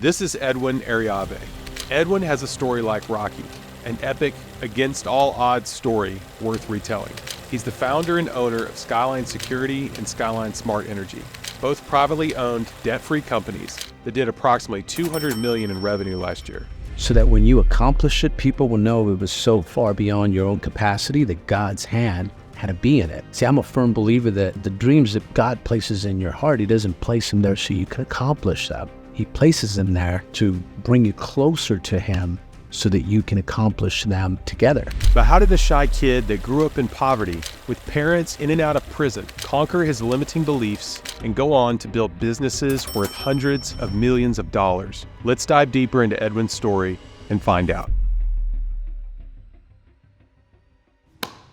This is Edwin Arroyave. Edwin has a story like Rocky, an epic, against all odds story worth retelling. He's the founder and owner of Skyline Security and Skyline Smart Energy, both privately owned, debt-free companies that did approximately $200 million in revenue last year. So that when you accomplish it, people will know it was so far beyond your own capacity that God's hand had to be in it. See, I'm a firm believer that the dreams that God places in your heart, He doesn't place them there so you can accomplish them. He places them there to bring you closer to Him so that you can accomplish them together. But how did the shy kid that grew up in poverty with parents in and out of prison conquer his limiting beliefs and go on to build businesses worth hundreds of millions of dollars? Let's dive deeper into Edwin's story and find out.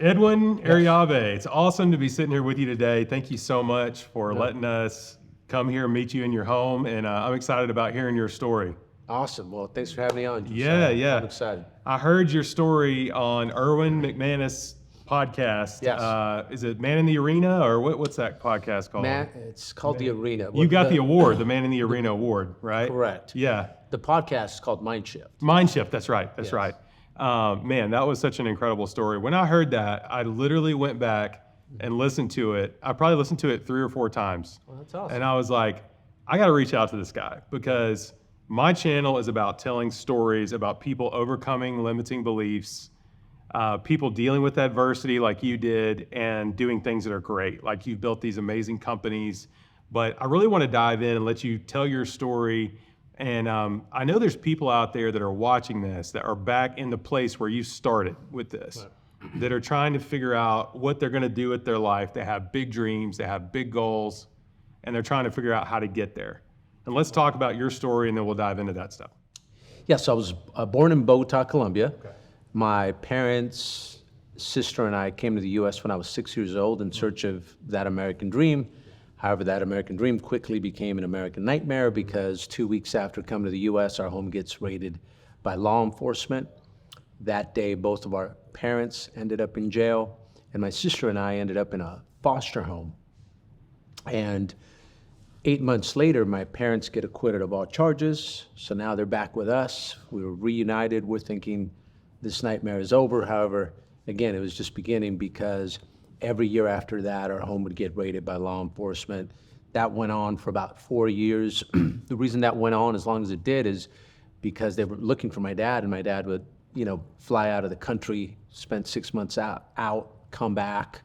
Edwin Arroyave, it's awesome to be sitting here with you today. Thank you so much for letting us come here and meet you in your home, and I'm excited about hearing your story. Awesome. Well, thanks for having me on. Yeah. I'm excited. I heard your story on Erwin McManus' podcast. Yes. Is it Man in the Arena, or what's that podcast called? It's called The Arena. You got the award, the Man in the Arena award, right? Correct. Yeah. The podcast is called Mindshift. Mindshift, that's right. That's Yes. right. Man, that was such an incredible story. When I heard that, I literally went back and listened to it. I probably listened to it 3 or 4 times. Well, that's awesome. And I was like, I got to reach out to this guy, because my channel is about telling stories about people overcoming limiting beliefs, people dealing with adversity like you did, and doing things that are great. Like, you've built these amazing companies. But I really want to dive in and let you tell your story. And I know there's people out there that are watching this that are back in the place where you started with this. Right. That are trying to figure out what they're going to do with their life. They have big dreams, they have big goals, and they're trying to figure out how to get there. And let's talk about your story, and then we'll dive into that stuff. Yes, I was born in Bogota, Colombia. Okay. My parents, sister, and I came to the U.S. when I was 6 years old in search of that American dream. However, that American dream quickly became an American nightmare, because 2 weeks after coming to the U.S., our home gets raided by law enforcement. That day, both of our parents ended up in jail, and my sister and I ended up in a foster home. And 8 months later, my parents get acquitted of all charges, so now they're back with us. We were reunited. We're thinking this nightmare is over. However, again, it was just beginning, because every year after that, our home would get raided by law enforcement. That went on for about 4 years. The reason that went on as long as it did is because they were looking for my dad, and my dad would fly out of the country, spend 6 months out, come back,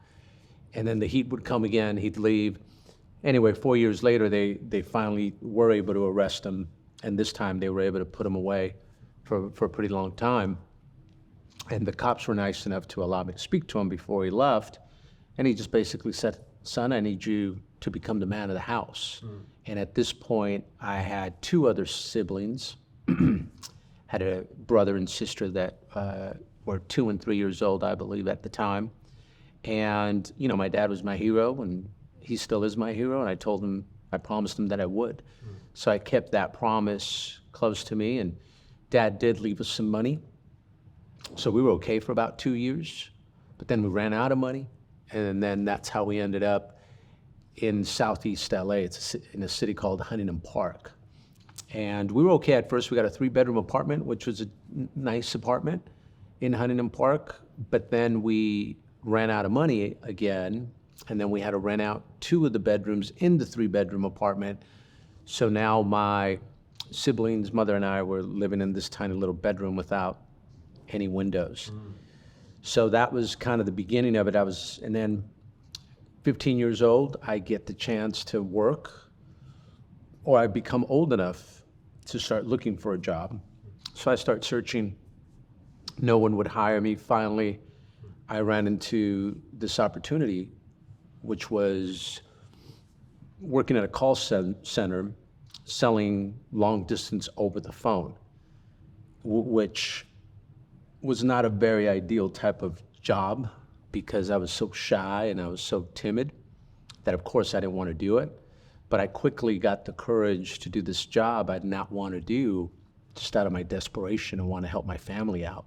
and then the heat would come again, he'd leave. Anyway, 4 years later, they finally were able to arrest him, and this time they were able to put him away for a pretty long time. And the cops were nice enough to allow me to speak to him before he left, and he just basically said, "Son, I need you to become the man of the house." And at this point, I had 2 other siblings. Had a brother and sister that were 2 and 3 years old, I believe, at the time. And, my dad was my hero, and he still is my hero. And I promised him that I would. So I kept that promise close to me, and Dad did leave us some money. So we were okay for about 2 years, but then we ran out of money. And then that's how we ended up in Southeast LA. It's in a city called Huntington Park. And we were okay at first. We got a 3-bedroom apartment, which was a nice apartment in Huntington Park. But then we ran out of money again, and then we had to rent out 2 of the bedrooms in the 3-bedroom apartment. So now my siblings, mother and I, were living in this tiny little bedroom without any windows. So that was kind of the beginning of it. And then 15 years old, I get the chance to work, or I become old enough to start looking for a job. So I start searching. No one would hire me. Finally, I ran into this opportunity, which was working at a call center, selling long distance over the phone, which was not a very ideal type of job, because I was so shy and I was so timid that, of course, I didn't want to do it. But I quickly got the courage to do this job I did not want to do, just out of my desperation and want to help my family out,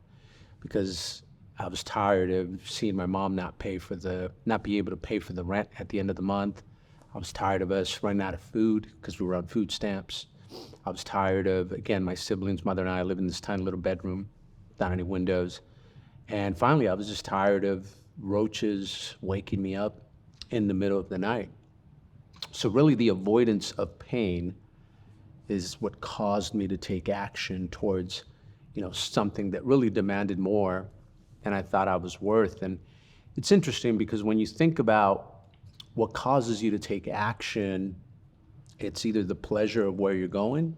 because I was tired of seeing my mom not be able to pay for the rent at the end of the month. I was tired of us running out of food because we were on food stamps. I was tired of, again, my siblings, mother and I live in this tiny little bedroom, without any windows. And finally, I was just tired of roaches waking me up in the middle of the night. So really the avoidance of pain is what caused me to take action towards, something that really demanded more than I thought I was worth. And it's interesting because when you think about what causes you to take action, it's either the pleasure of where you're going,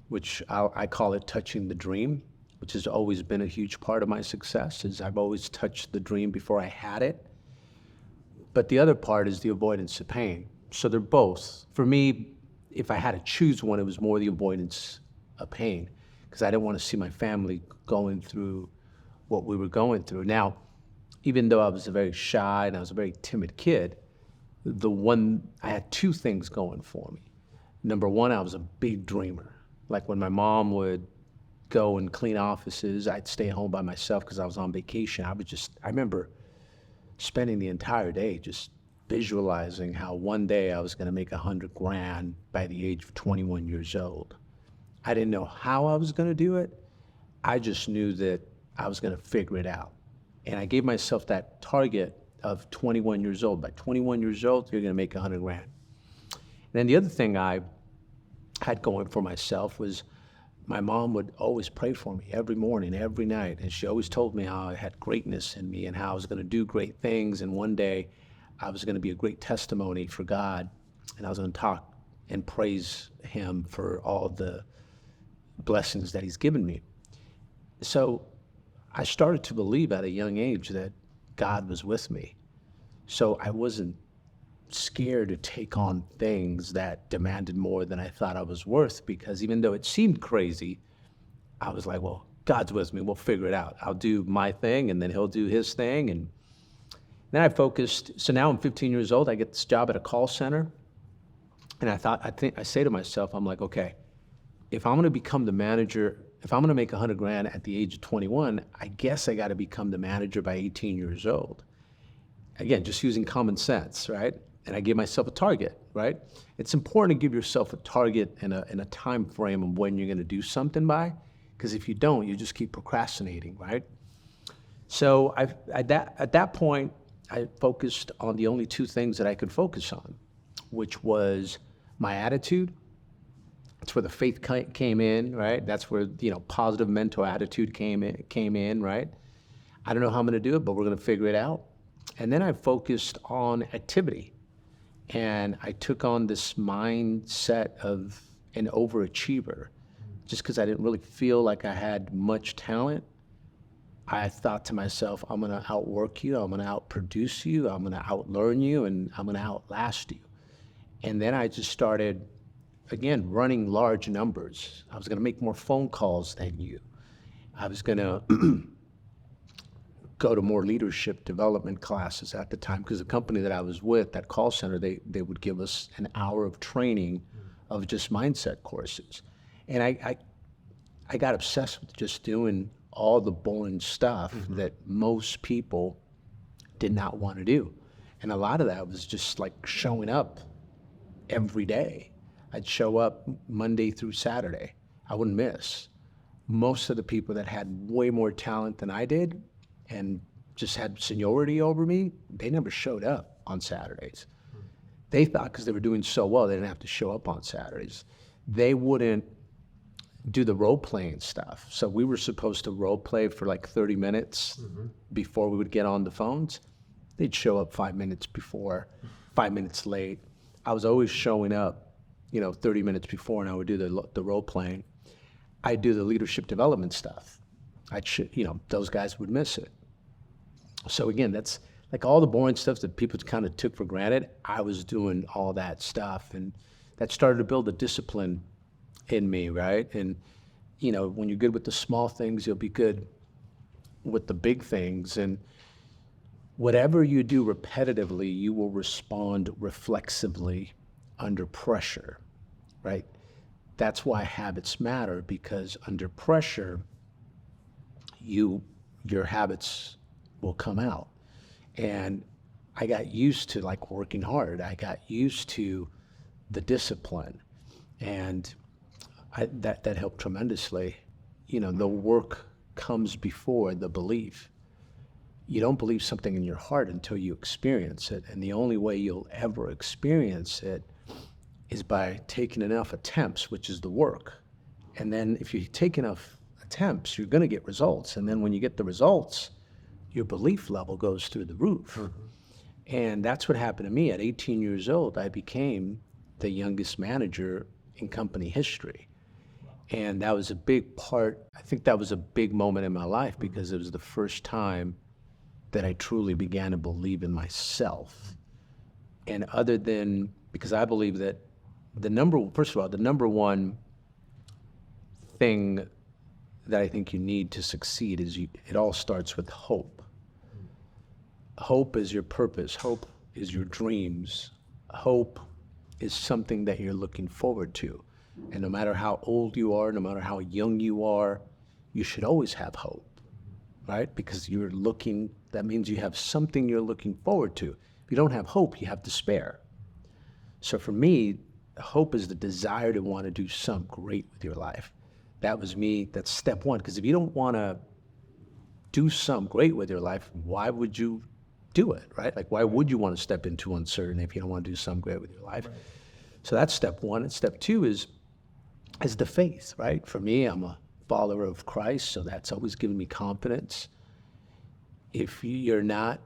which I call it touching the dream, which has always been a huge part of my success, is I've always touched the dream before I had it. But the other part is the avoidance of pain. So they're both. For me, if I had to choose one, it was more the avoidance of pain, because I didn't want to see my family going through what we were going through. Now, even though I was a very shy and I was a very timid kid, I had two things going for me. Number one, I was a big dreamer. Like when my mom would go and clean offices, I'd stay home by myself because I was on vacation. I remember spending the entire day just visualizing how one day I was going to make $100,000 by the age of 21 years old. I didn't know how I was going to do it. I just knew that I was going to figure it out. And I gave myself that target of 21 years old. By 21 years old, you're going to make $100,000. And then the other thing I had going for myself was my mom would always pray for me every morning, every night. And she always told me how I had greatness in me and how I was going to do great things. And one day I was going to be a great testimony for God. And I was going to talk and praise him for all the blessings that he's given me. So I started to believe at a young age that God was with me. So I wasn't scared to take on things that demanded more than I thought I was worth, because even though it seemed crazy, I was like, well, God's with me. We'll figure it out. I'll do my thing and then he'll do his thing. And then I focused. So now I'm 15 years old. I get this job at a call center. And I say to myself, I'm like, okay, if I'm going to become the manager, if I'm going to make $100,000 at the age of 21, I guess I got to become the manager by 18 years old. Again, just using common sense, right? And I give myself a target, right? It's important to give yourself a target and a time frame of when you're going to do something by, because if you don't, you just keep procrastinating, right? So at that point, I focused on the only two things that I could focus on, which was my attitude. That's where the faith came in, right? That's where, positive mental attitude came in, right? I don't know how I'm going to do it, but we're going to figure it out. And then I focused on activity. And I took on this mindset of an overachiever. Just because I didn't really feel like I had much talent, I thought to myself, I'm going to outwork you, I'm going to outproduce you, I'm going to outlearn you, and I'm going to outlast you. And then I just started, again, running large numbers. I was going to make more phone calls than you. I was going to go to more leadership development classes at the time, because the company that I was with, that call center, they would give us an hour of training of just mindset courses. And I got obsessed with just doing all the boring stuff that most people did not want to do. And a lot of that was just like showing up every day. I'd show up Monday through Saturday. I wouldn't miss. Most of the people that had way more talent than I did and just had seniority over me, they never showed up on Saturdays. They thought because they were doing so well, they didn't have to show up on Saturdays. They wouldn't do the role-playing stuff. So we were supposed to role-play for like 30 minutes before we would get on the phones. They'd show up 5 minutes before, 5 minutes late. I was always showing up, 30 minutes before, and I would do the role-playing. I'd do the leadership development stuff. Those guys would miss it. So again, that's like all the boring stuff that people kind of took for granted. I was doing all that stuff, and that started to build a discipline in me, right? And when you're good with the small things, you'll be good with the big things. And whatever you do repetitively, you will respond reflexively under pressure, right? That's why habits matter, because under pressure, your habits will come out. And I got used to working hard. I got used to the discipline. And That helped tremendously. The work comes before the belief. You don't believe something in your heart until you experience it. And the only way you'll ever experience it is by taking enough attempts, which is the work. And then if you take enough attempts, you're going to get results. And then when you get the results, your belief level goes through the roof. Mm-hmm. And that's what happened to me. At 18 years old, I became the youngest manager in company history. And that was a big part. I think that was a big moment in my life because it was the first time that I truly began to believe in myself. And because I believe that first of all, the number one thing that I think you need to succeed is it all starts with hope. Hope is your purpose. Hope is your dreams. Hope is something that you're looking forward to. And no matter how old you are, no matter how young you are, you should always have hope, right? Because that means you have something you're looking forward to. If you don't have hope, you have despair. So for me, hope is the desire to want to do something great with your life. That was me. That's step one. Because if you don't want to do something great with your life, why would you do it, right? Like, why would you want to step into uncertainty if you don't want to do something great with your life? Right. So that's step one. And step two is the faith, right? For me, I'm a follower of Christ, so that's always given me confidence. If you're not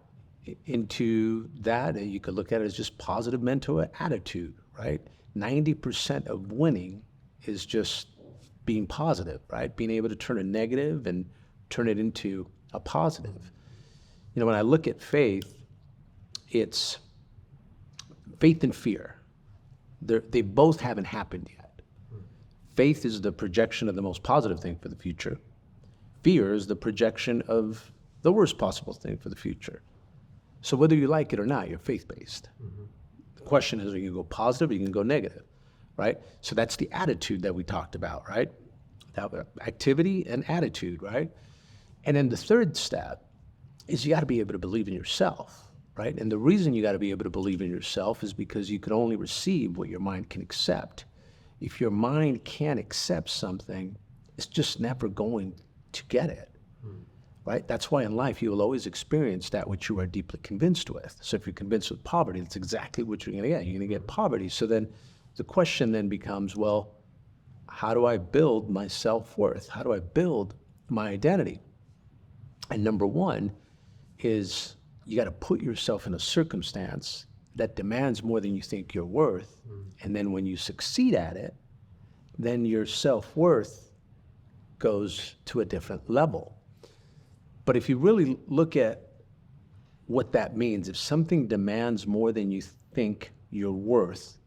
into that, you could look at it as just positive mental attitude, right? 90% of winning is just being positive, right? Being able to turn a negative and turn it into a positive. When I look at faith, it's faith and fear. They both haven't happened yet. Faith is the projection of the most positive thing for the future. Fear is the projection of the worst possible thing for the future. So whether you like it or not, you're faith-based. Mm-hmm. The question is, are you going to go positive or you can go negative, right? So that's the attitude that we talked about, right? That activity and attitude, right? And then the third step is you got to be able to believe in yourself, right? And the reason you got to be able to believe in yourself is because you can only receive what your mind can accept. If your mind can't accept something, it's just never going to get it, right? That's why in life you will always experience that which you are deeply convinced with. So if you're convinced with poverty, that's exactly what you're going to get. You're going to get poverty. So then the question then becomes, well, how do I build my self-worth? How do I build my identity? And number one is you got to put yourself in a circumstance that demands more than you think you're worth. And then when you succeed at it, then your self-worth goes to a different level. But if you really look at what that means, if something demands more than you think you're worth,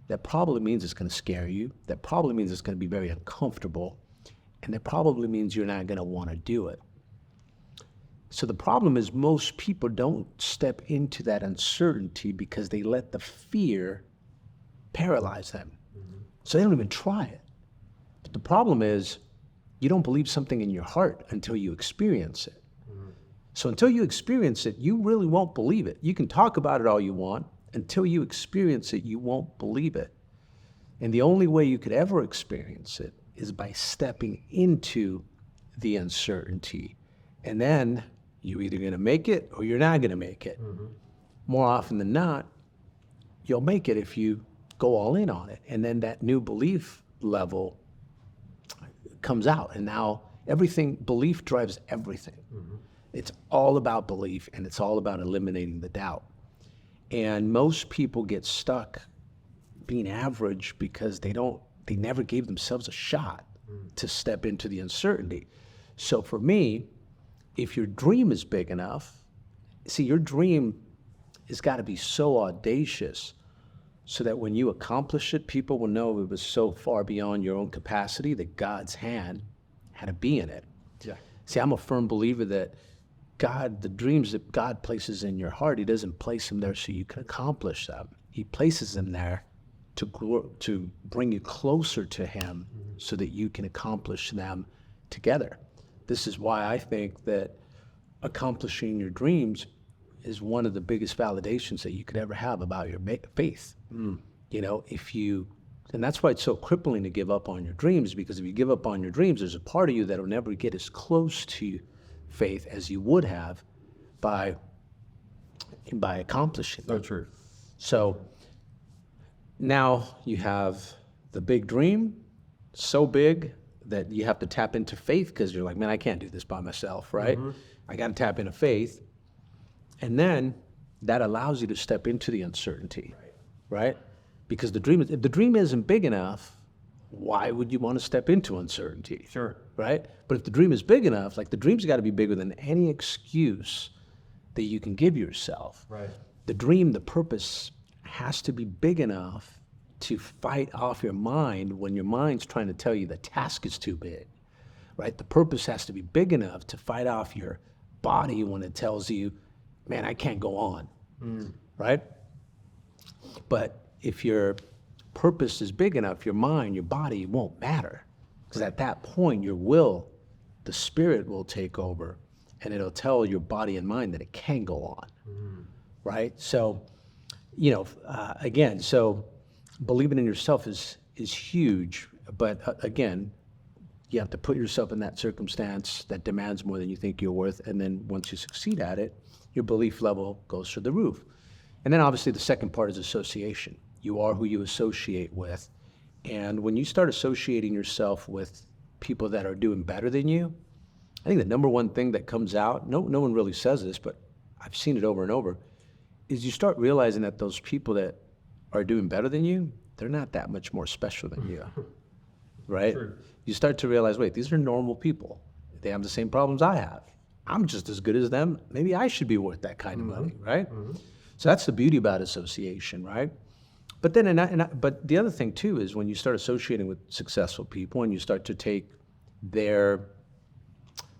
that probably means it's going to scare you. That probably means it's going to be very uncomfortable. And that probably means you're not going to want to do it. So the problem is most people don't step into that uncertainty because they let the fear paralyze them. Mm-hmm. So they don't even try it. But the problem is you don't believe something in your heart until you experience it. Mm-hmm. So until you experience it, you really won't believe it. You can talk about it all you want. Until you experience it, you won't believe it. And the only way you could ever experience it is by stepping into the uncertainty. And then you're either going to make it or you're not going to make it. Mm-hmm. More often than not, you'll make it if you go all in on it. And then that new belief level comes out. And now belief drives everything. Mm-hmm. It's all about belief and it's all about eliminating the doubt. And most people get stuck being average because they never gave themselves a shot to step into the uncertainty. So for me, if your dream is big enough, your dream has got to be so audacious so that when you accomplish it, people will know it was so far beyond your own capacity that God's hand had to be in it. Yeah. See, I'm a firm believer that the dreams that God places in your heart, he doesn't place them there so you can accomplish them. He places them there to bring you closer to him so that you can accomplish them together. This is why I think that accomplishing your dreams is one of the biggest validations that you could ever have about your faith. If you And that's why it's so crippling to give up on your dreams, because if you give up on your dreams, there's a part of you that will never get as close to faith as you would have by accomplishing them. So true. So now you have the big dream, so big that you have to tap into faith because you're like, man, I can't do this by myself, right? I got to tap into faith. And then that allows you to step into the uncertainty, right? Because if the dream isn't big enough, why would you want to step into uncertainty? Sure. Right? But if the dream is big enough, like the dream's got to be bigger than any excuse that you can give yourself. Right. The dream, the purpose has to be big enough to fight off your mind when your mind's trying to tell you the task is too big, right? The purpose has to be big enough to fight off your body when it tells you, man, I can't go on, right? But if your purpose is big enough, your mind, your body won't matter. Because at that point, your will, the spirit will take over and it'll tell your body and mind that it can go on, right? So, again, so believing in yourself is huge, but again, you have to put yourself in that circumstance that demands more than you think you're worth, and then once you succeed at it, your belief level goes through the roof. And then obviously the second part is association. You are who you associate with. And when you start associating yourself with people that are doing better than you, I think the number one thing that comes out, no one really says this, but I've seen it over and over, is you start realizing that those people that are doing better than you, they're not that much more special than you, right? True. You start to realize, wait, these are normal people. They have the same problems I have. I'm just as good as them. Maybe I should be worth that kind of money, right? So that's the beauty about association, right? But then, but the other thing too is when you start associating with successful people and you start to take their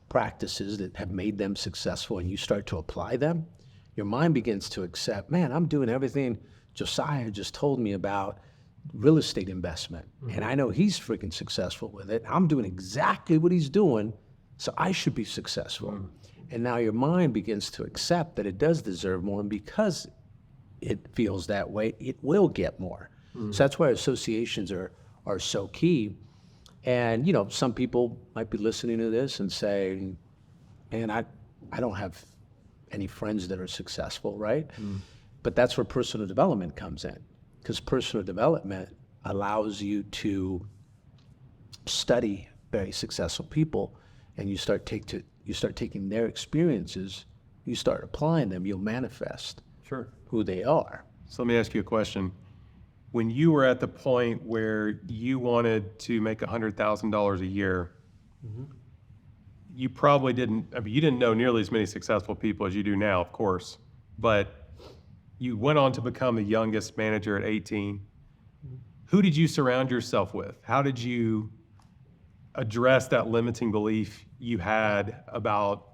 practices that have made them successful and you start to apply them, your mind begins to accept, man, I'm doing everything Josiah just told me about real estate investment. And I know he's freaking successful with it. I'm doing exactly what he's doing, so I should be successful. And now your mind begins to accept that it does deserve more, and because it feels that way, it will get more. So that's why associations are so key. And some people might be listening to this and saying, man, I don't have any friends that are successful, right? But that's where personal development comes in, because personal development allows you to study very successful people, and you start taking their experiences, you start applying them, you'll manifest who they are. So let me ask you a question. When you were at the point where you wanted to make $100,000 a year, you probably didn't, you didn't know nearly as many successful people as you do now, of course, but you went on to become the youngest manager at 18. Who did you surround yourself with? How did you address that limiting belief you had about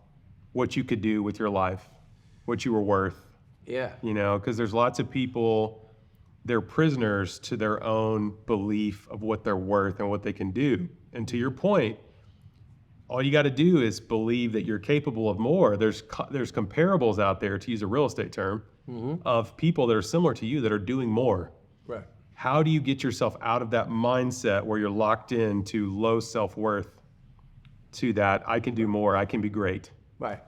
what you could do with your life, what you were worth? Yeah. Because there's lots of people, they're prisoners to their own belief of what they're worth and what they can do. And to your point, all you got to do is believe that you're capable of more. There's comparables out there, to use a real estate term, of people that are similar to you that are doing more. Right. How do you get yourself out of that mindset where you're locked into low self-worth to that, I can do more, I can be great? Right.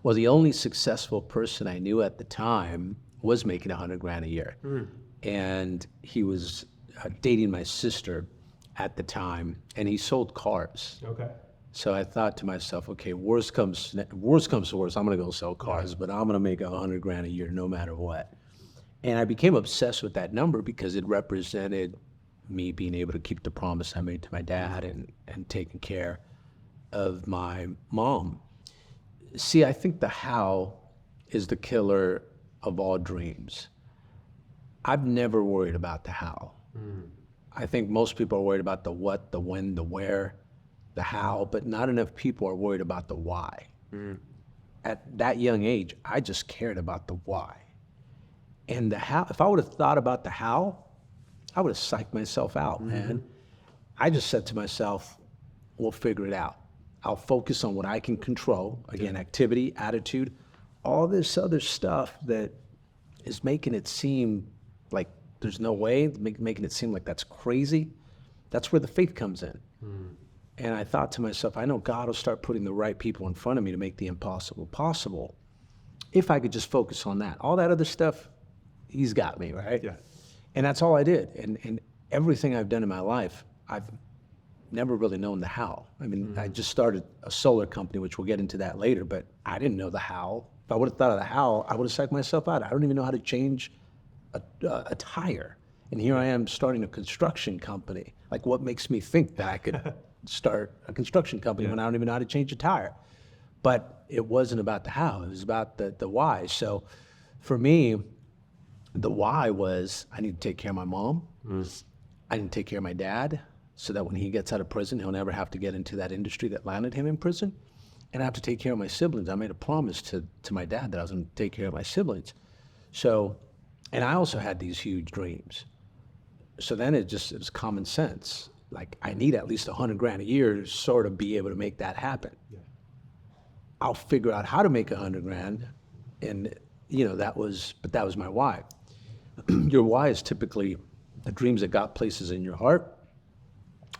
Well, the only successful person I knew at the time was making $100,000 a year. And he was dating my sister at the time, and he sold cars. Okay. So I thought to myself, okay, worst comes to worst, I'm gonna go sell cars, but I'm gonna make $100,000 a year no matter what. And I became obsessed with that number because it represented me being able to keep the promise I made to my dad and taking care of my mom. See, I think the how is the killer of all dreams. I've never worried about the how. I think most people are worried about the what, the when, the where, the how, but not enough people are worried about the why. At that young age, I just cared about the why. And the how, if I would have thought about the how, I would have psyched myself out, man. I just said to myself, we'll figure it out. I'll focus on what I can control. Again, activity, attitude, all this other stuff that is making it seem like there's no way, making it seem like that's crazy. That's where the faith comes in. And I thought to myself, I know God will start putting the right people in front of me to make the impossible possible if I could just focus on that. All that other stuff, he's got me, right? Yeah. And that's all I did. And everything I've done in my life, I've never really known the how. I mean, I just started a solar company, which we'll get into that later, but I didn't know the how. If I would have thought of the how, I would have psyched myself out. I don't even know how to change a tire. And here I am starting a construction company. Like, what makes me think that I could start a construction company when I don't even know how to change a tire? But it wasn't about the how, it was about the why. So for me, the why was I need to take care of my mom. I need to take care of my dad so that when he gets out of prison, he'll never have to get into that industry that landed him in prison. And I have to take care of my siblings. I made a promise to my dad that I was going to take care of my siblings. So, and I also had these huge dreams. So then it was common sense. Like, I need at least $100,000 a year to sort of be able to make that happen. Yeah. I'll figure out how to make $100,000, and that was my why. Your why is typically the dreams that got places in your heart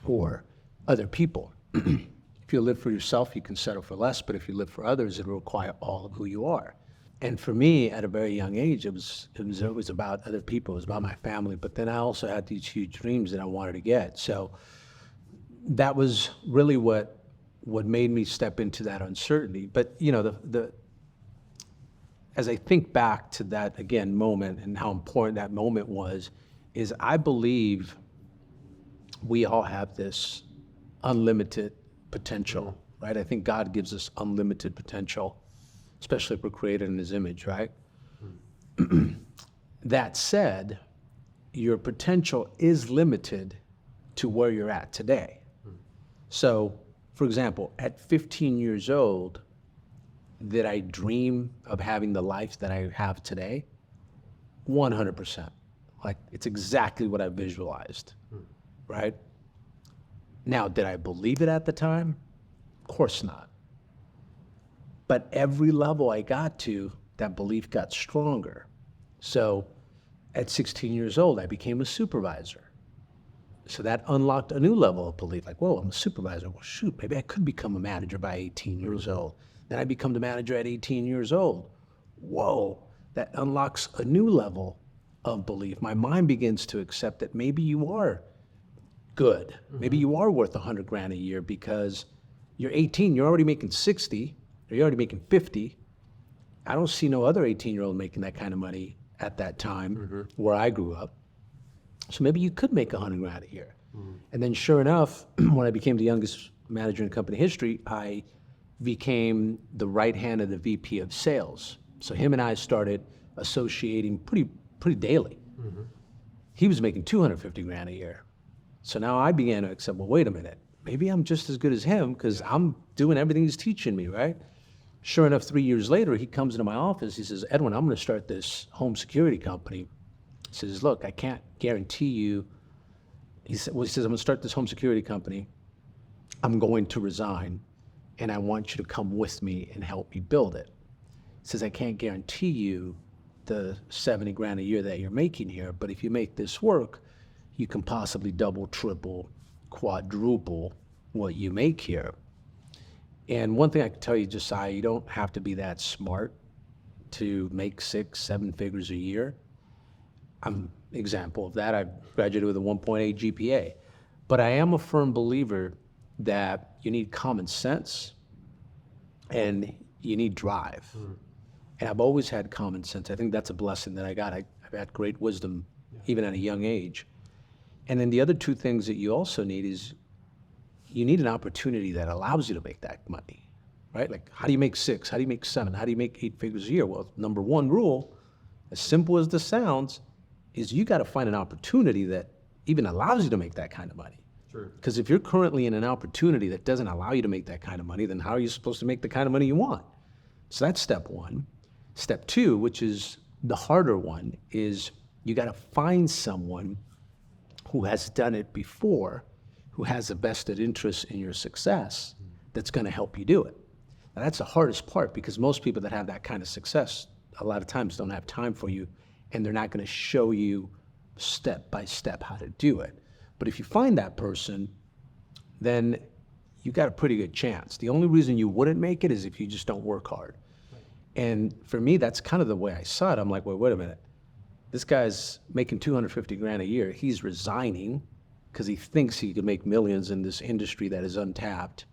or other people. If you live for yourself, you can settle for less, but if you live for others, it'll require all of who you are. And for me, at a very young age, it was always about other people. It was about my family. But then I also had these huge dreams that I wanted to get. So that was really what made me step into that uncertainty. But as I think back to that again moment and how important that moment was, is I believe we all have this unlimited potential, right? I think God gives us unlimited potential, especially if we're created in his image, right? That said, your potential is limited to where you're at today. So, for example, at 15 years old, did I dream of having the life that I have today? 100%. Like, it's exactly what I visualized, right? Now, did I believe it at the time? Of course not. But every level I got to, that belief got stronger. So at 16 years old, I became a supervisor. So that unlocked a new level of belief. Like, whoa, I'm a supervisor. Well, shoot, maybe I could become a manager by 18 years old. Then I become the manager at 18 years old. Whoa, that unlocks a new level of belief. My mind begins to accept that maybe you are good. Maybe you are worth $100,000 a year because you're 18, you're already making 60, or you're already making 50. I don't see no other 18-year-old making that kind of money at that time where I grew up. So maybe you could make $100,000 a year. And then sure enough, when I became the youngest manager in company history, I became the right hand of the VP of sales. So him and I started associating pretty daily. He was making $250,000 a year. So now I began to accept, well, wait a minute, maybe I'm just as good as him because I'm doing everything he's teaching me, right? Sure enough, 3 years later, he comes into my office. He says, Edwin, I'm going to start this home security company. He says, look, I can't guarantee you. He says, I'm going to start this home security company. I'm going to resign, and I want you to come with me and help me build it. He says, I can't guarantee you the $70,000 a year that you're making here, but if you make this work, you can possibly double, triple, quadruple what you make here. And one thing I can tell you, Josiah, you don't have to be that smart to make 6-7 figures a year. I'm an example of that. I graduated with a 1.8 GPA. But I am a firm believer that you need common sense and you need drive. And I've always had common sense. I think that's a blessing that I got. I've had great wisdom even at a young age. And then the other two things that you also need is you need an opportunity that allows you to make that money, right? Like, how do you make 6? How do you make 7? How do you make 8 figures a year? Well, number one rule, as simple as this sounds, is you got to find an opportunity that even allows you to make that kind of money. True. Because if you're currently in an opportunity that doesn't allow you to make that kind of money, then how are you supposed to make the kind of money you want? So that's step one. Step two, which is the harder one, is you got to find someone who has done it before, who has a vested interest in your success, that's going to help you do it. Now, that's the hardest part because most people that have that kind of success a lot of times don't have time for you, and they're not going to show you step by step how to do it. But if you find that person, then you got a pretty good chance. The only reason you wouldn't make it is if you just don't work hard. And for me, that's kind of the way I saw it. I'm like, wait a minute. This guy's making 250 grand a year. He's resigning because he thinks he could make millions in this industry that is untapped.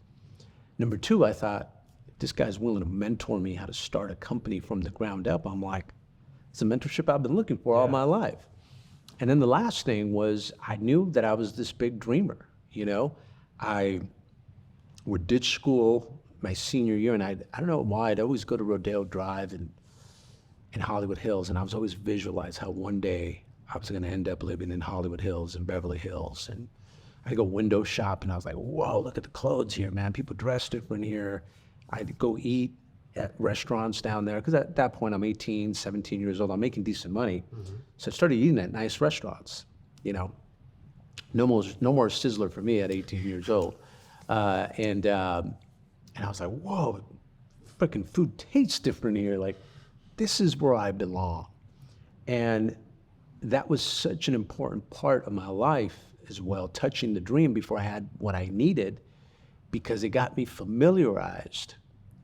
Number two, I thought, if this guy's willing to mentor me how to start a company from the ground up, I'm like, it's a mentorship I've been looking for all my life. And then the last thing was, I knew that I was this big dreamer, you know? I would ditch school my senior year, and I don't know why, I'd always go to Rodeo Drive and in Hollywood Hills, and I was always visualize how one day I was gonna end up living in Hollywood Hills and Beverly Hills. And I'd go window shop, and I was like, whoa, look at the clothes here, man. People dress different here. I'd go eat at restaurants down there, because at that point I'm 18, 17 years old, I'm making decent money. So I started eating at nice restaurants, you know. No more Sizzler for me at 18 years old. And I was like, whoa, freaking food tastes different here. Like, this is where I belong. And that was such an important part of my life as well, touching the dream before I had what I needed, because it got me familiarized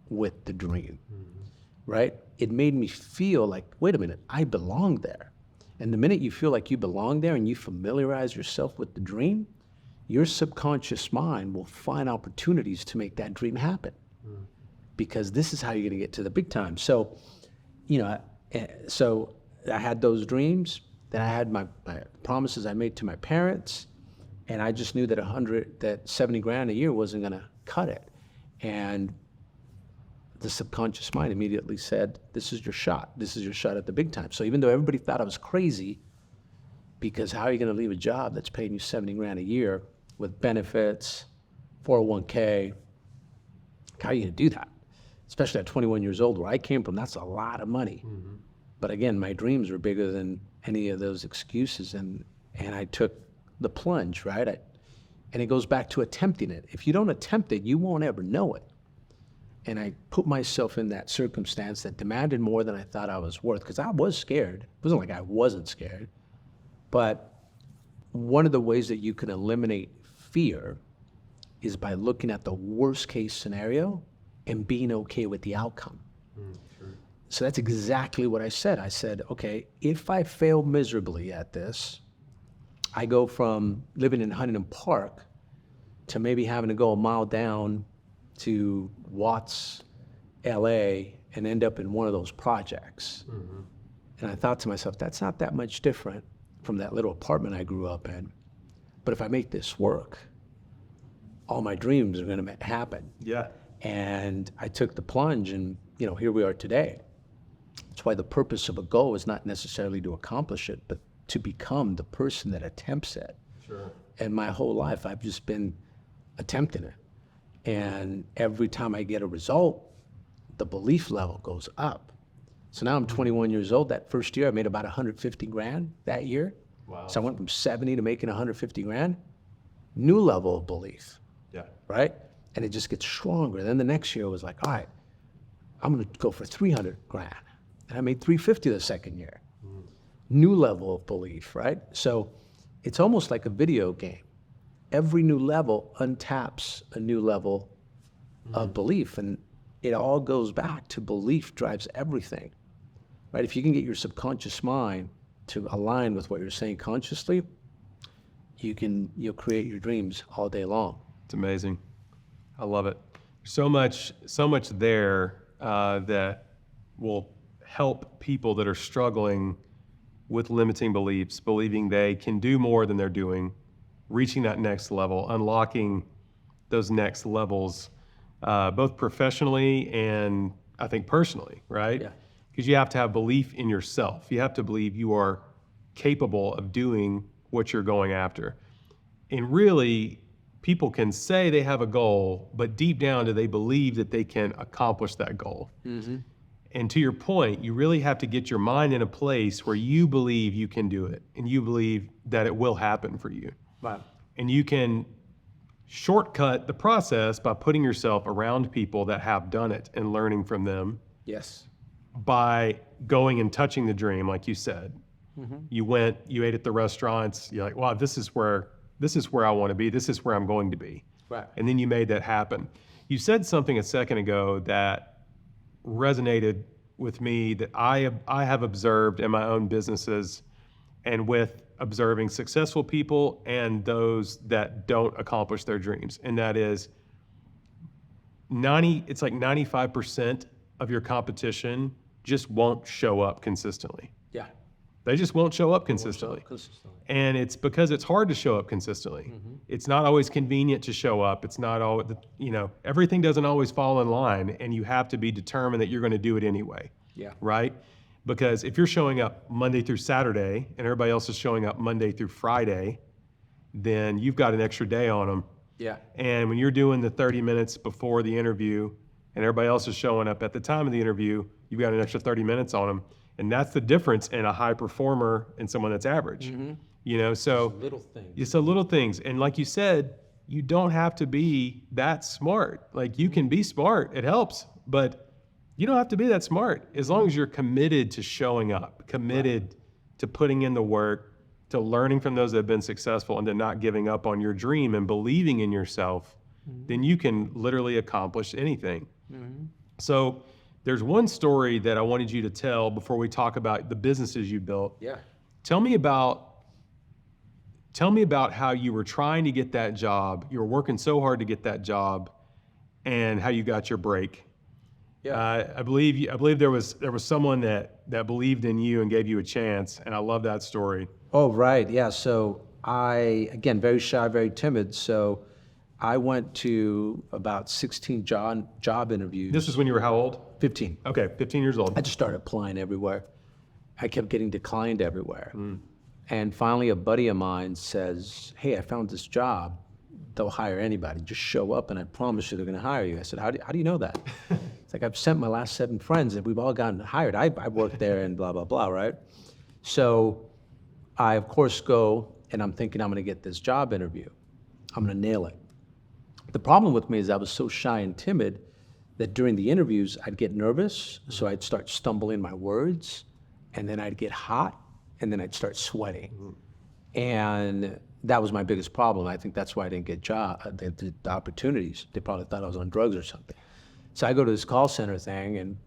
with the dream, right? It made me feel like, wait a minute, I belong there. And the minute you feel like you belong there and you familiarize yourself with the dream, your subconscious mind will find opportunities to make that dream happen. Because this is how you're gonna get to the big time. So, you know, so I had those dreams, then I had my promises I made to my parents, and I just knew that 70 grand a year wasn't gonna cut it. And the subconscious mind immediately said, this is your shot. This is your shot at the big time. So even though everybody thought I was crazy, because how are you gonna leave a job that's paying you 70 grand a year with benefits, 401k, how are you gonna do that? Especially at 21 years old, where I came from, that's a lot of money. But again, my dreams were bigger than any of those excuses, and I took the plunge, right? And it goes back to attempting it. If you don't attempt it, you won't ever know it. And I put myself in that circumstance that demanded more than I thought I was worth, because I was scared. It wasn't like I wasn't scared. But one of the ways that you can eliminate fear is by looking at the worst case scenario and being okay with the outcome. So that's exactly what I said. I said, okay, if I fail miserably at this, I go from living in Huntington Park to maybe having to go a mile down to Watts, LA, and end up in one of those projects. And I thought to myself, that's not that much different from that little apartment I grew up in. But if I make this work, all my dreams are gonna happen. Yeah. And I took the plunge, and you know, here we are today. That's why the purpose of a goal is not necessarily to accomplish it, but to become the person that attempts it. Sure. And my whole life, I've just been attempting it. And every time I get a result, the belief level goes up. So now I'm 21 years old. That first year, I made about 150 grand that year. Wow. So I went from 70 to making 150 grand. New level of belief, Yeah. right? And it just gets stronger. Then the next year was like, all right, I'm gonna go for 300 grand. And I made 350 the second year. New level of belief, right? So it's almost like a video game. Every new level untaps a new level of belief. And it all goes back to belief drives everything, right? If you can get your subconscious mind to align with what you're saying consciously, you'll create your dreams all day long. It's amazing. I love it. So much there that will help people that are struggling with limiting beliefs, believing they can do more than they're doing, reaching that next level, unlocking those next levels, both professionally and I think personally, right? Yeah. Because you have to have belief in yourself. You have to believe you are capable of doing what you're going after. And really, people can say they have a goal, but deep down, do they believe that they can accomplish that goal? And to your point, you really have to get your mind in a place where you believe you can do it and you believe that it will happen for you. Wow. And you can shortcut the process by putting yourself around people that have done it and learning from them Yes. by going and touching the dream, like you said. You ate at the restaurants. You're like, wow, this is where I want to be. This is where I'm going to be. Right. And then you made that happen. You said something a second ago that resonated with me that I have observed in my own businesses and with observing successful people and those that don't accomplish their dreams. And that is it's like 95% of your competition just won't show up consistently. Yeah. They just won't show up consistently. And it's because it's hard to show up consistently. It's not always convenient to show up. It's not always, everything doesn't always fall in line, and you have to be determined that you're going to do it anyway. Yeah. Right? Because if you're showing up Monday through Saturday and everybody else is showing up Monday through Friday, then you've got an extra day on them. Yeah. And when you're doing the 30 minutes before the interview and everybody else is showing up at the time of the interview, you've got an extra 30 minutes on them. And that's the difference in a high performer and someone that's average. So Little things. it's the little things. And like you said, you don't have to be that smart. Like, you can be smart, it helps, but you don't have to be that smart as long as you're committed to showing up, committed to putting in the work, to learning from those that have been successful, and to not giving up on your dream and believing in yourself. Then you can literally accomplish anything. So there's one story that I wanted you to tell before we talk about the businesses you built. Yeah. Tell me about how you were trying to get that job. You were working so hard to get that job, and how you got your break. Yeah. I believe there was someone that believed in you and gave you a chance, and I love that story. Oh, right. Yeah. So again, very shy, very timid. So I went to about 16 job interviews. This is when you were how old? 15. Okay, 15 years old. I just started applying everywhere. I kept getting declined everywhere. And finally, a buddy of mine says, hey, I found this job. They'll hire anybody. Just show up, and I promise you they're going to hire you. I said, how do you know that? It's like, I've sent my last 7 friends, and we've all gotten hired. I worked there and blah, blah, blah, right? So I, of course, go, and I'm thinking I'm going to get this job interview. I'm going to nail it. The problem with me is I was so shy and timid that during the interviews, I'd get nervous, so I'd start stumbling my words, and then I'd get hot, and then I'd start sweating. And that was my biggest problem. I think that's why I didn't get the opportunities. They probably thought I was on drugs or something. So I go to this call center thing, and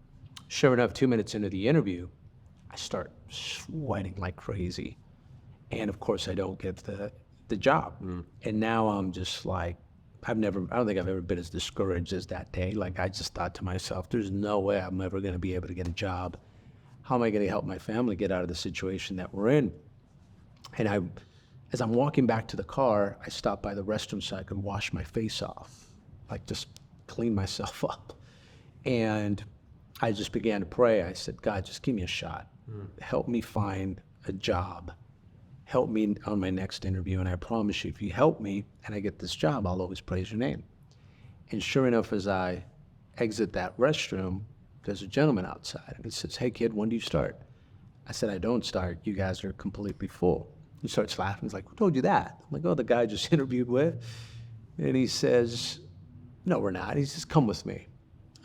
sure enough, 2 minutes into the interview, I start sweating like crazy. And of course, I don't get the job. And now I'm just like, I don't think I've ever been as discouraged as that day. Like, I just thought to myself, there's no way I'm ever going to be able to get a job. How am I going to help my family get out of the situation that we're in? And as I'm walking back to the car, I stopped by the restroom so I could wash my face off, like just clean myself up. And I just began to pray. I said, God, just give me a shot. Help me find a job. Help me on my next interview. And I promise you, if you help me and I get this job, I'll always praise your name. And sure enough, as I exit that restroom, there's a gentleman outside. And he says, hey, kid, when do you start? I said, I don't start. You guys are completely full. He starts laughing. He's like, who told you that? I'm like, oh, the guy I just interviewed with. And he says, no, we're not. He says, come with me.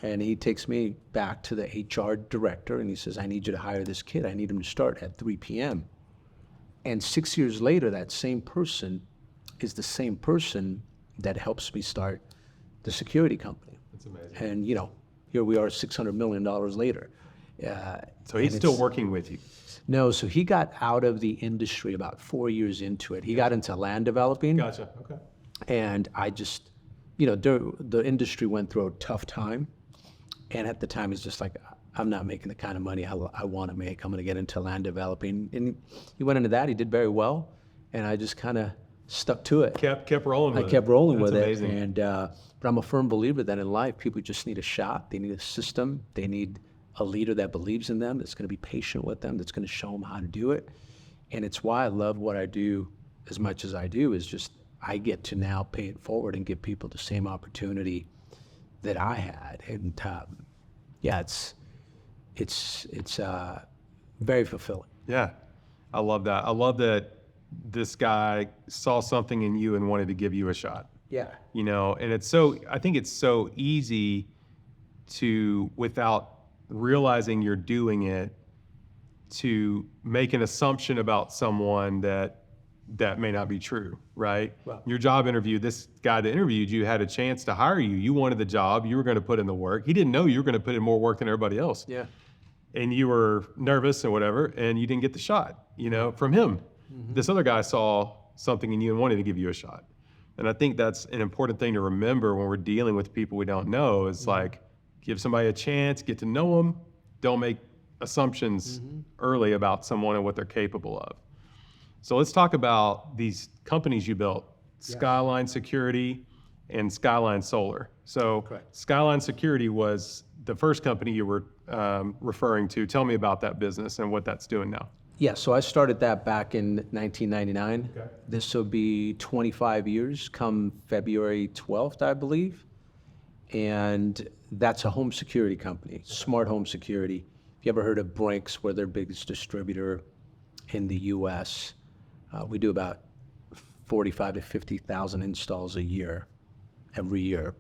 And he takes me back to the HR director, and he says, I need you to hire this kid. I need him to start at 3 p.m. And 6 years later, that same person is the same person that helps me start the security company. That's amazing. And, here we are $600 million later. So he's still working with you? No, so he got out of the industry about 4 years into it. He got into land developing. Gotcha, okay. And I just, the industry went through a tough time. And at the time, it's just like, I'm not making the kind of money I want to make. I'm going to get into land developing. And he went into that. He did very well. And I just kind of stuck to it. Kept rolling with it. I kept rolling That's with amazing. it. And but I'm a firm believer that in life, people just need a shot. They need a system. They need a leader that believes in them, that's going to be patient with them, that's going to show them how to do it. And it's why I love what I do as much as I do, is just I get to now pay it forward and give people the same opportunity that I had. And it's very fulfilling. Yeah, I love that. I love that this guy saw something in you and wanted to give you a shot. Yeah. And I think it's so easy to, without realizing you're doing it, to make an assumption about someone that may not be true, right? Wow. Your job interview, this guy that interviewed you had a chance to hire you. You wanted the job. You were going to put in the work. He didn't know you were going to put in more work than everybody else. Yeah. And you were nervous and whatever, and you didn't get the shot, from him. This other guy saw something in you and wanted to give you a shot. And I think that's an important thing to remember when we're dealing with people we don't know is like, give somebody a chance, get to know them. Don't make assumptions early about someone and what they're capable of. So let's talk about these companies you built, Skyline Security and Skyline Solar. So Correct. Skyline Security was the first company you were referring to. Tell me about that business and what that's doing now. Yeah, so I started that back in 1999. Okay. This will be 25 years come February 12th, I believe. And that's a home security company, smart home security. If you ever heard of Brinks, we're their biggest distributor in the US. We do about 45 to 50,000 installs a year, every year.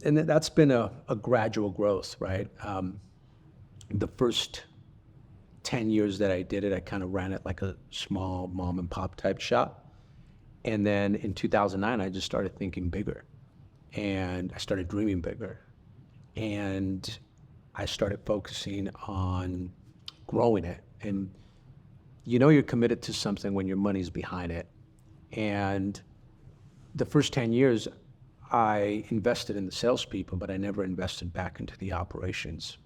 And that's been a gradual growth, right? The first 10 years that I did it, I kind of ran it like a small mom and pop type shop. And then in 2009, I just started thinking bigger. And I started dreaming bigger. And I started focusing on growing it. And you're committed to something when your money's behind it. And the first 10 years, I invested in the salespeople, but I never invested back into the operations.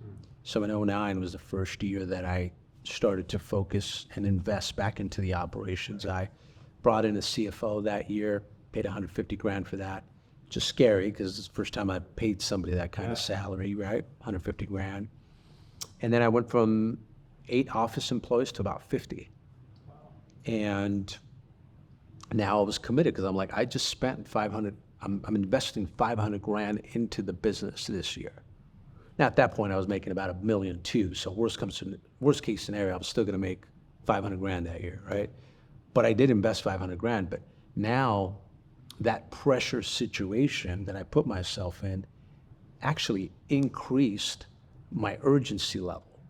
So in 2009 was the first year that I started to focus and invest back into the operations. I brought in a CFO that year, paid $150,000 for that. Just scary because it's the first time I paid somebody that kind of salary, right? $150,000. And then I went from 8 office employees to about 50. And now I was committed because I'm like, I just spent $500. I'm investing $500,000 into the business this year. Now at that point I was making about $1.2 million. So worst case scenario, I was still going to make $500,000 that year, right? But I did invest $500,000. But now that pressure situation that I put myself in actually increased my urgency level.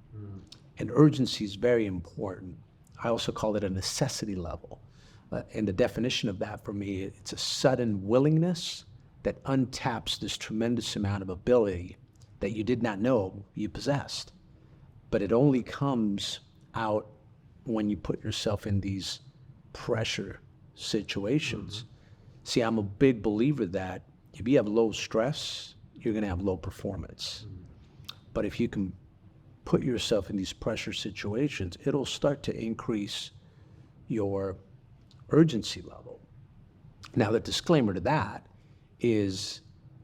And urgency is very important. I also call it a necessity level. And the definition of that for me, it's a sudden willingness that untaps this tremendous amount of ability that you did not know you possessed. But it only comes out when you put yourself in these pressure situations. See, I'm a big believer that if you have low stress, you're gonna have low performance. But if you can put yourself in these pressure situations, it'll start to increase your urgency level. Now, the disclaimer to that is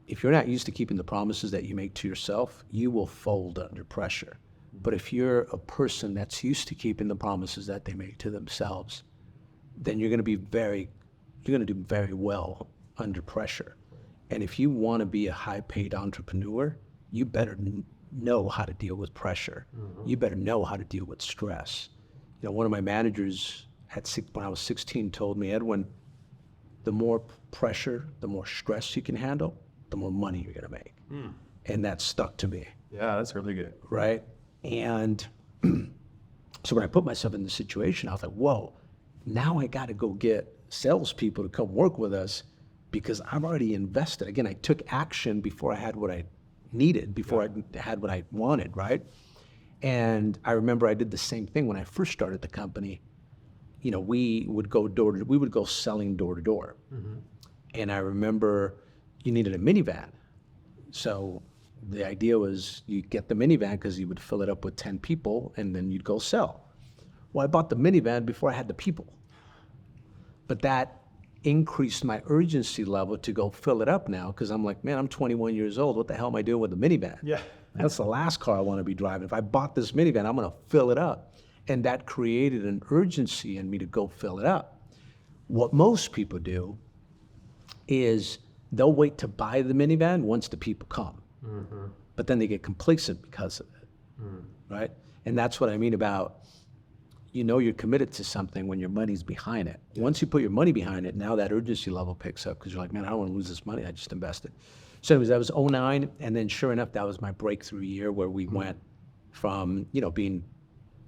if you're not used to keeping the promises that you make to yourself, you will fold under pressure. But if you're a person that's used to keeping the promises that they make to themselves, then you're going to do very well under pressure. And if you want to be a high-paid entrepreneur, you better know how to deal with pressure. You better know how to deal with stress. One of my managers when I was 16 told me, Edwin, the more pressure, the more stress you can handle, the more money you're gonna make. And that stuck to me. Yeah, that's really good. Right? And so when I put myself in the situation, I was like, whoa, now I gotta go get salespeople to come work with us because I've already invested. Again, I took action before I had what I needed, before I had what I wanted, right? And I remember I did the same thing when I first started the company. We would go selling door to door. And I remember you needed a minivan. So the idea was you get the minivan because you would fill it up with 10 people and then you'd go sell. Well, I bought the minivan before I had the people. But that increased my urgency level to go fill it up now because I'm like, man, I'm 21 years old. What the hell am I doing with the minivan? Yeah. That's the last car I want to be driving. If I bought this minivan, I'm going to fill it up. And that created an urgency in me to go fill it up. What most people do is they'll wait to buy the minivan once the people come. But then they get complacent because of it, right? And that's what I mean about, you're committed to something when your money's behind it. Once you put your money behind it, now that urgency level picks up because you're like, man, I don't want to lose this money. I just invested. So anyways, that was 2009. And then sure enough, that was my breakthrough year where we went from, being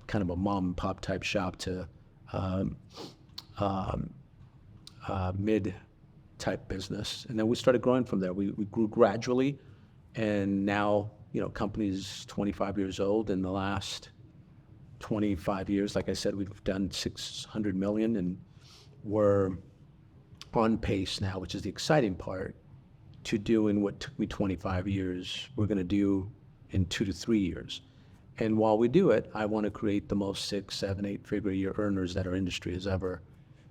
kind of a mom and pop type shop to mid type business. And then we started growing from there. We grew gradually, and now, company's 25 years old. In the last 25 years, like I said, we've done 600 million, and we're on pace now, which is the exciting part, to doing what took me 25 years, we're going to do in 2 to 3 years. And while we do it, I want to create the most 6, 7, 8 figure a year earners that our industry has ever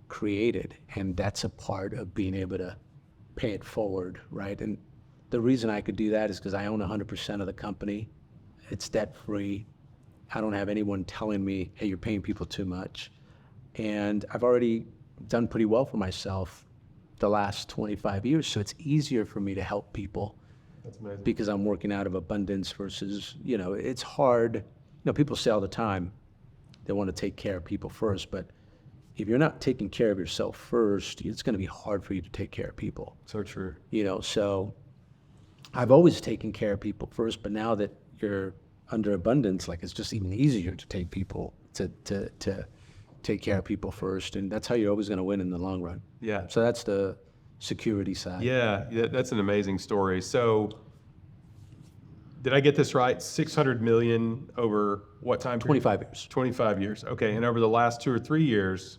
created. And that's a part of being able to pay it forward, right? And the reason I could do that is because I own 100% of the company. It's debt free. I don't have anyone telling me, hey, you're paying people too much. And I've already done pretty well for myself the last 25 years. So it's easier for me to help people. That's amazing. Because I'm working out of abundance versus, it's hard. People say all the time, they want to take care of people first, but if you're not taking care of yourself first, it's going to be hard for you to take care of people. So true. So I've always taken care of people first, but now that you're under abundance, like, it's just even easier to take care of people first, and that's how you're always going to win in the long run. Yeah. So that's the security side. Yeah, that's an amazing story. So did I get this right? 600 million over what time period? 25 years. 25 years. Okay. And over the last 2 or 3 years,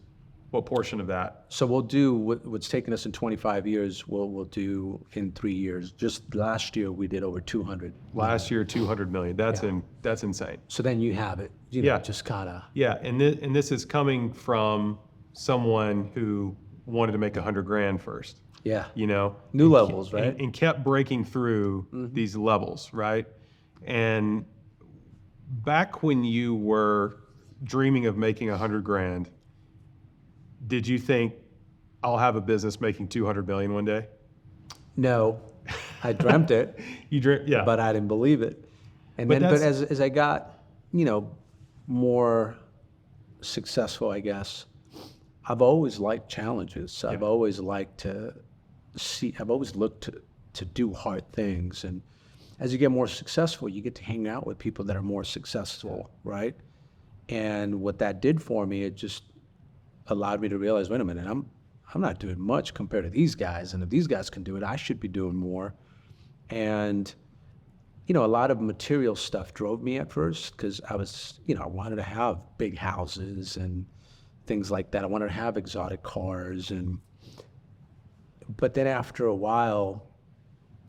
what portion of that? So we'll do what's taken us in 25 years, we'll do in 3 years. Just last year, we did over 200. Last year, 200 million. That's insane. So then you have it. Yeah. Just kind of. Yeah. And this is coming from someone who wanted to make 100 grand first. Yeah. New levels, right? And kept breaking through these levels, right? And back when you were dreaming of making 100 grand, did you think, I'll have a business making 200 million one day? No, I dreamt it. You dreamt, yeah. But I didn't believe it. And But but as I got, more successful, I guess, I've always liked challenges. I've always liked I've always looked to do hard things. And as you get more successful, you get to hang out with people that are more successful, right? And what that did for me, it just allowed me to realize, wait a minute, I'm not doing much compared to these guys. And if these guys can do it, I should be doing more. And, a lot of material stuff drove me at first, because I was, I wanted to have big houses and things like that. I wanted to have exotic cars. But then after a while,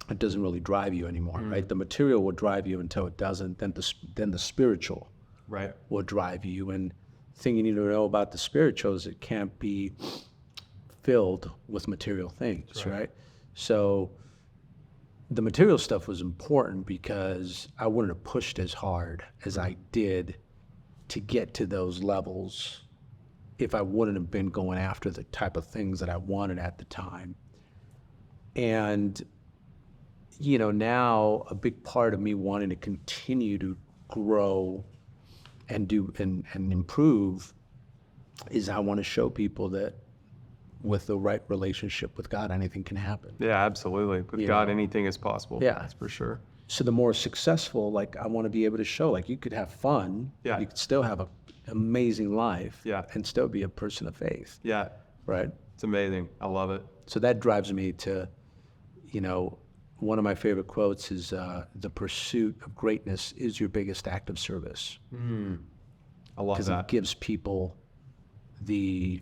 it doesn't really drive you anymore, right? The material will drive you until it doesn't. Then the spiritual will drive you. And the thing you need to know about the spiritual is it can't be filled with material things, right? So the material stuff was important because I wouldn't have pushed as hard as I did to get to those levels if I wouldn't have been going after the type of things that I wanted at the time. And, now a big part of me wanting to continue to grow and do and improve is I want to show people that with the right relationship with God, anything can happen. Yeah, absolutely. With God, anything is possible. Yeah. That's for sure. So the more successful, I want to be able to show, you could have fun. Yeah. You could still have an amazing life. Yeah. And still be a person of faith. Yeah. Right? It's amazing. I love it. So that drives me to, one of my favorite quotes is, the pursuit of greatness is your biggest act of service. I love Because that. it gives people the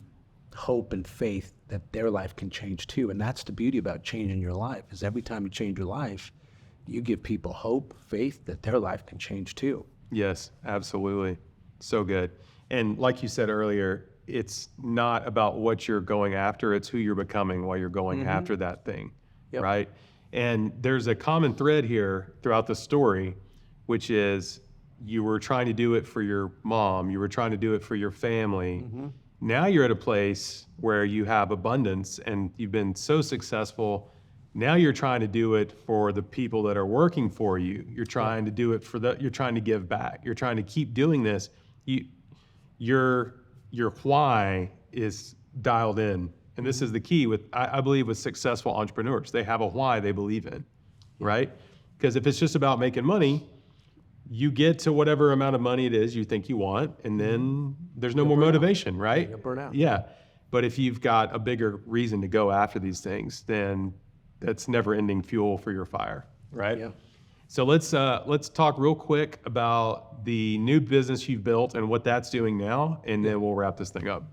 hope and faith that their life can change too. And that's the beauty about changing your life, is every time you change your life, you give people hope, faith that their life can change too. Yes, absolutely. So good. And like you said earlier, it's not about what you're going after, it's who you're becoming while you're going after that thing, right? And there's a common thread here throughout the story, which is you were trying to do it for your mom, you were trying to do it for your family. Now you're at a place where you have abundance and you've been so successful. Now you're trying to do it for the people that are working for you. You're trying to do it you're trying to give back. You're trying to keep doing this. Your why is dialed in. And this is the key I believe with successful entrepreneurs. They have a why they believe in, right? Because if it's just about making money, you get to whatever amount of money it is you think you want, and then there's no more motivation, right? You'll burn out. Yeah. But if you've got a bigger reason to go after these things, then that's never ending fuel for your fire, right? Yeah. So let's talk real quick about the new business you've built and what that's doing now, and then we'll wrap this thing up.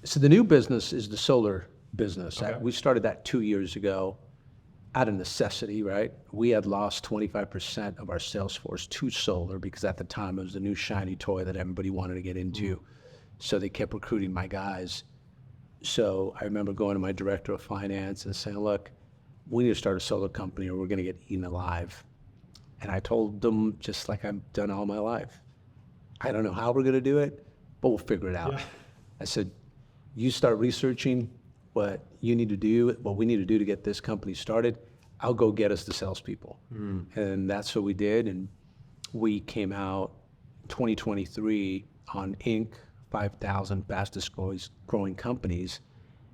So the new business is the solar business. Okay. We started that 2 years ago out of necessity, right? We had lost 25% of our sales force to solar because at the time it was the new shiny toy that everybody wanted to get into. So they kept recruiting my guys. So I remember going to my director of finance and saying, look, we need to start a solar company or we're going to get eaten alive. And I told them, just like I've done all my life, I don't know how we're going to do it, but we'll figure it out. Yeah. I said, you start researching what you need to do, what we need to do to get this company started. I'll go get us the salespeople. And that's what we did. And we came out 2023 on Inc. 5,000 fastest growing companies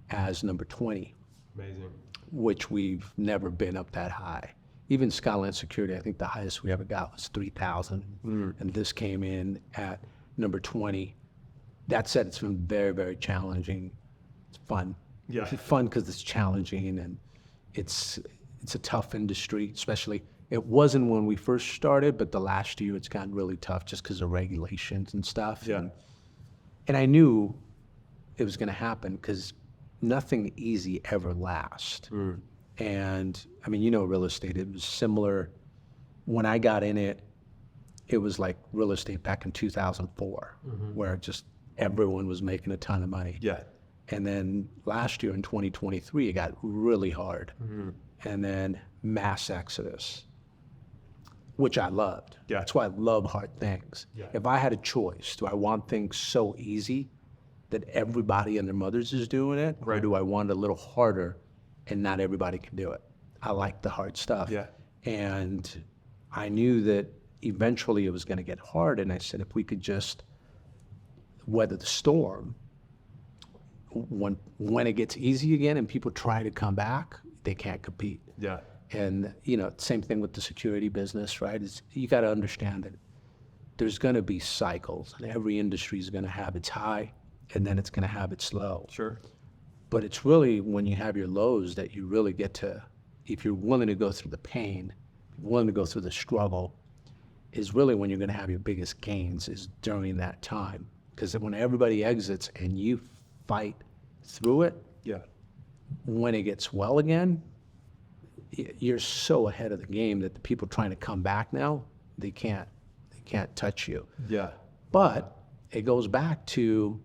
as number 20. Amazing. Which we've never been up that high. Even Skyline Security, I think the highest we ever got was 3,000. And this came in at number 20. That said, it's been very, very challenging. It's fun. Yeah. It's fun because it's challenging and it's a tough industry, especially. It wasn't when we first started, but the last year it's gotten really tough just because of regulations and stuff. Yeah. And I knew it was going to happen because nothing easy ever lasts. And I mean, real estate, it was similar. When I got in it, it was like real estate back in 2004, where just everyone was making a ton of money. Yeah. And then last year in 2023, it got really hard. And then mass exodus, which I loved. Yeah. That's why I love hard things. Yeah. If I had a choice, do I want things so easy that everybody and their mothers is doing it? Or Right. do I want it a little harder and not everybody can do it? I like the hard stuff. Yeah. And I knew that eventually it was going to get hard. And I said, if we could just weather the storm, when it gets easy again and people try to come back, they can't compete. Yeah. And, same thing with the security business, right? You got to understand that there's going to be cycles and every industry is going to have its high and then it's going to have its low. Sure. But it's really when you have your lows that you really get to, if you're willing to go through the pain, willing to go through the struggle, is really when you're going to have your biggest gains is during that time. Because when everybody exits and you fight through it, Yeah. when it gets well again, you're so ahead of the game that the people trying to come back now, they can't touch you. Yeah. But it goes back to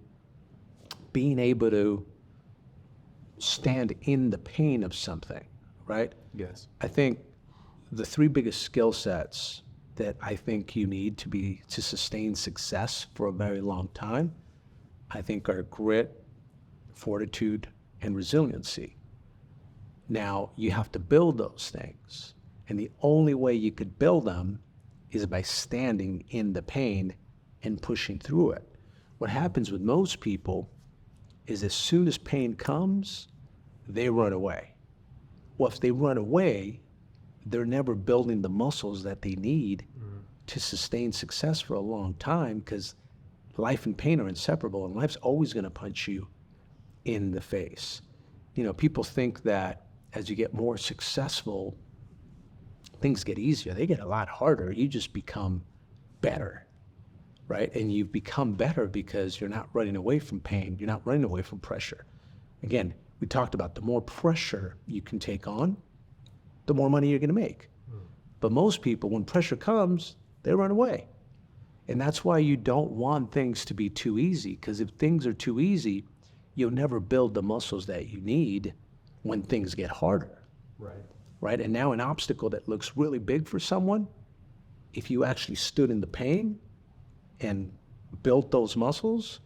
being able to stand in the pain of something, right? Yes. I think the three biggest skill sets that I think you need to sustain success for a very long time, I think are grit, fortitude, and resiliency. Now, you have to build those things. And the only way you could build them is by standing in the pain and pushing through it. What happens with most people is as soon as pain comes, they run away. Well, if they run away, they're never building the muscles that they need to sustain success for a long time, because life and pain are inseparable, and life's always going to punch you in the face. People think that as you get more successful, things get easier. They get a lot harder. You just become better, right? And you've become better because you're not running away from pain. You're not running away from pressure. Again, we talked about the more pressure you can take on, the more money you're going to make. But most people, when pressure comes, they run away. And that's why you don't want things to be too easy, because if things are too easy, you'll never build the muscles that you need when things get harder. Right? And now an obstacle that looks really big for someone, if you actually stood in the pain and built those muscles,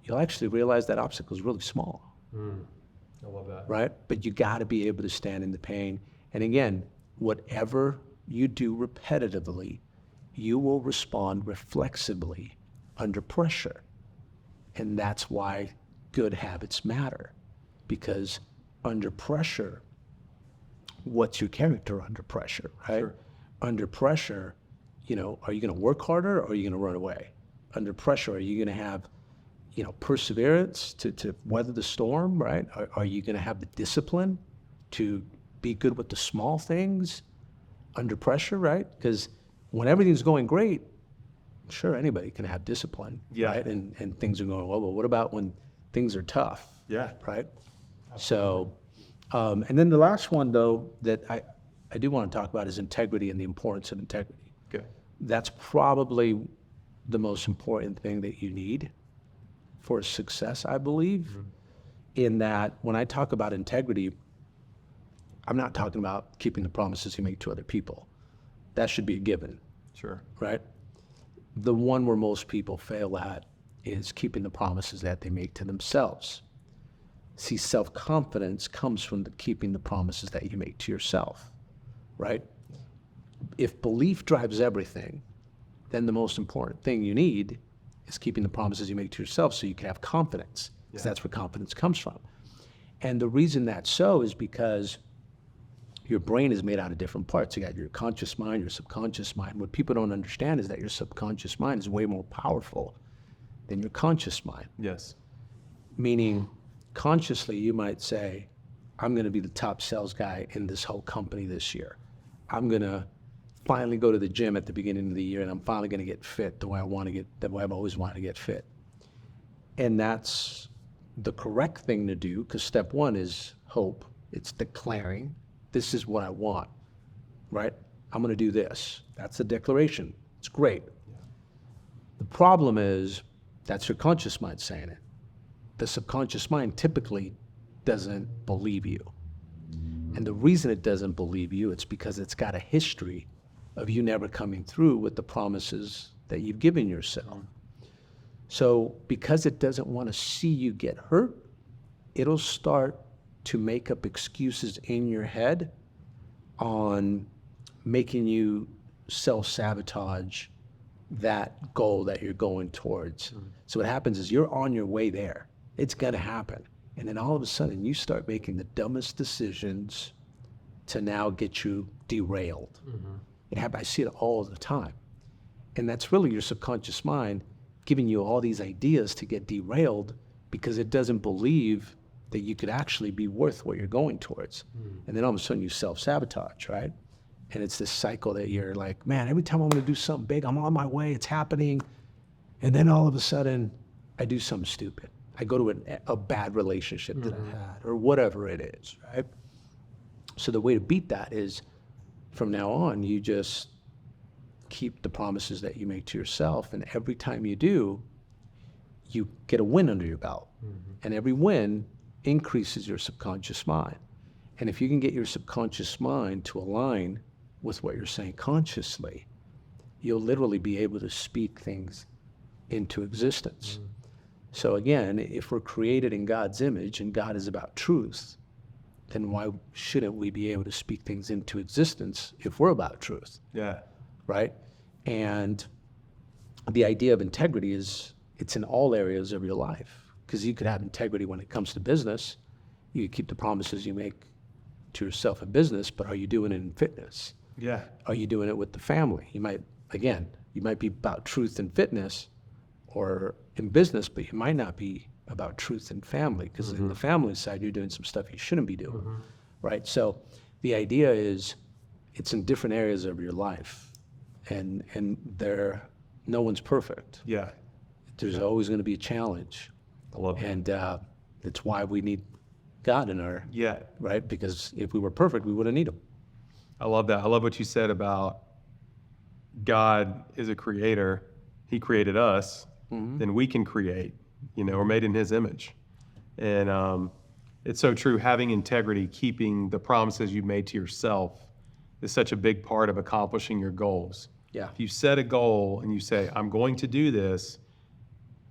you'll actually realize that obstacle is really small. I love that. Right? But you got to be able to stand in the pain. And again, whatever you do repetitively, you will respond reflexively under pressure. And that's why good habits matter. Because under pressure, what's your character under pressure, right? Sure. Under pressure, are you going to work harder or are you going to run away? Under pressure, are you going to have, perseverance to weather the storm, right? Are you going to have the discipline to be good with the small things under pressure, right? Because when everything's going great, sure, anybody can have discipline, right? And things are going well, but what about when things are tough? Yeah. Right? So, and then the last one, though, that I do want to talk about is integrity and the importance of integrity. Okay. That's probably the most important thing that you need for success, I believe, in that when I talk about integrity, I'm not talking about keeping the promises you make to other people. That should be a given. Sure. Right? The one where most people fail at is keeping the promises that they make to themselves. See, self-confidence comes from keeping the promises that you make to yourself, right? If belief drives everything, then the most important thing you need is keeping the promises you make to yourself so you can have confidence, because that's where confidence comes from. And the reason that's so is because your brain is made out of different parts. You got your conscious mind, your subconscious mind. What people don't understand is that your subconscious mind is way more powerful than your conscious mind. Yes. Meaning, consciously, you might say, I'm going to be the top sales guy in this whole company this year. I'm going to finally go to the gym at the beginning of the year, and I'm finally going to get fit the way I want to get, the way I've always wanted to get fit. And that's the correct thing to do, because step one is hope. It's declaring, this is what I want, right? I'm going to do this. That's the declaration. It's great. The problem is that's your conscious mind saying it. The subconscious mind typically doesn't believe you. And the reason it doesn't believe you, it's because it's got a history of you never coming through with the promises that you've given yourself. So because it doesn't want to see you get hurt, it'll start to make up excuses in your head on making you self-sabotage that goal that you're going towards. So what happens is you're on your way there. It's going to happen. And then all of a sudden you start making the dumbest decisions to now get you derailed. I see it all the time. And that's really your subconscious mind giving you all these ideas to get derailed because it doesn't believe that you could actually be worth what you're going towards. And then all of a sudden you self-sabotage, right? And it's this cycle that you're like, man, every time I'm going to do something big, I'm on my way, it's happening. And then all of a sudden I do something stupid. I go to a bad relationship that I had or whatever it is, right? So the way to beat that is from now on, you just keep the promises that you make to yourself. And every time you do, you get a win under your belt. And every win increases your subconscious mind. And if you can get your subconscious mind to align with what you're saying consciously, you'll literally be able to speak things into existence. So again, if we're created in God's image and God is about truth, then why shouldn't we be able to speak things into existence if we're about truth? Yeah. Right? And the idea of integrity is it's in all areas of your life, because you could have integrity when it comes to business. You keep the promises you make to yourself in business, but are you doing it in fitness? Yeah. Are you doing it with the family? You might be about truth and fitness or in business, but you might not be about truth and family, because in the family side, you're doing some stuff you shouldn't be doing, right? So the idea is it's in different areas of your life, and no one's perfect. Yeah. There's always going to be a challenge. I love it. And it's why we need God in our, right? Because if we were perfect, we wouldn't need him. I love that. I love what you said about God is a creator. He created us. Then we can create. We're made in his image. And it's so true. Having integrity, keeping the promises you made to yourself is such a big part of accomplishing your goals. Yeah. If you set a goal and you say, I'm going to do this,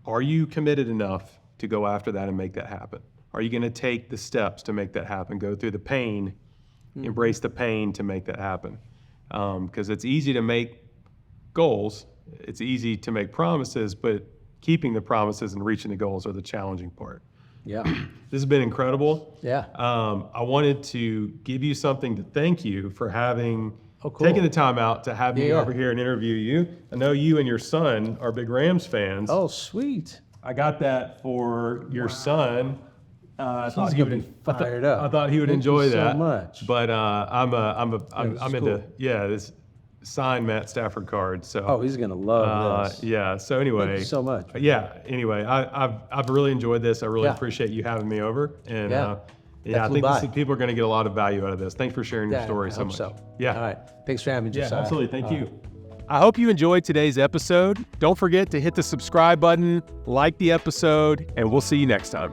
are you committed enough to go after that and make that happen? Are you going to take the steps to make that happen? Go through the pain, embrace the pain to make that happen. Because it's easy to make goals. It's easy to make promises, but keeping the promises and reaching the goals are the challenging part. Yeah. This has been incredible. Yeah. I wanted to give you something to thank you for having Oh, cool. taken the time out to have me Yeah. over here and interview you. I know you and your son are big Rams fans. Oh, sweet. I got that for your son. I thought He's he gonna would be fired up. I thought he would Thank you enjoy so that. much. But I'm is into cool. this signed Matt Stafford card. So Oh, he's gonna love this. yeah. So anyway, Thank you so much. Yeah. Anyway, I've really enjoyed this. I really Yeah. appreciate you having me over. And Yeah. yeah, I flew think by. people are going to get a lot of value out of this. Thanks for sharing your Yeah, story I so hope much. so. Yeah. All right. Thanks for having me, Yeah, Josiah. absolutely. Thank All you. right. I hope you enjoyed today's episode. Don't forget to hit the subscribe button, like the episode, and we'll see you next time.